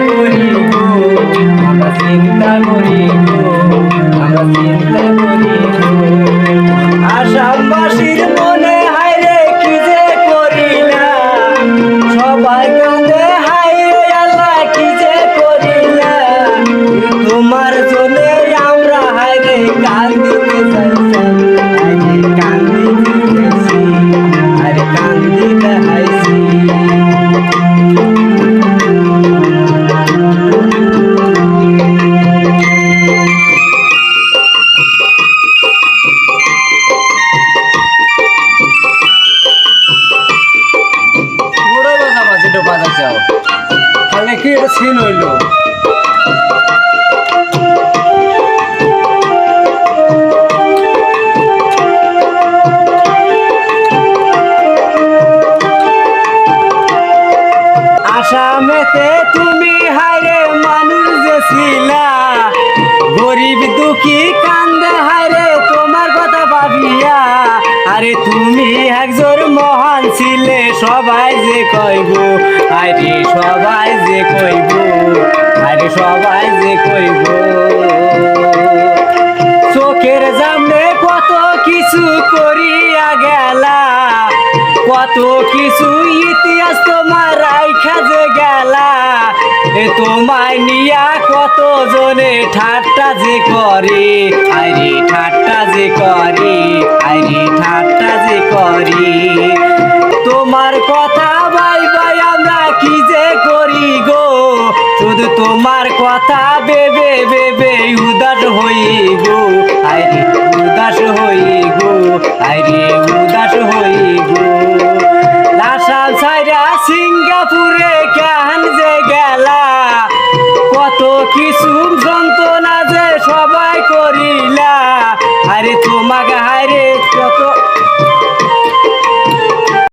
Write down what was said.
করি গো, আমরা চিন্তা করি গো, আমরা চিন্তা করি গো। আসামবাসীর মনে হায়রে কি যে করিলাম, সবাই কাঁদে হায়রে আল্লাহ কি যে করিলাম। তোমার জন্য আমরা হায়রে কান্দিতে যাইতাম, হায়রে কান্দিতে যাইছি, হায়রে কান্দিতে হাইছি। তাহলে কি এটা সিন হইলো? আসামেতে তুমি হায়রে মানুষ যে ছিলা, গরিব দুঃখী কান্দে হায়রে তোমার কথা ভাবিয়া। আরে তুমি একজন মহান ছিলে সবাই যে কইব, আরে সবাই যে কইব, আরে সবাই যে কইব। চোখের সামনে কত কিছু করিয়া গেলা, কত কিছু ইতিহাস তোমার রাইখা যে গেলা। তোমায় নিয়া কত জনে ঠাট্টা যে করে, আরে ঠাট্টা যে করে, আরে ঠাট্টা যে করে। তোমার কথা ভাই ভাই আমরা কি যে করি গো, শুধু তোমার কথা ভেবে ভেবে উদাস হই গো, আরে উদাস হই গো, আরে উদাস হই গো। আসাম ছাইরা সিঙ্গাপুরে কেন যে গেলা, কত কিছু যন্ত্রণা যে সবাই করিলা। আরে তোমাকে হায়রে কত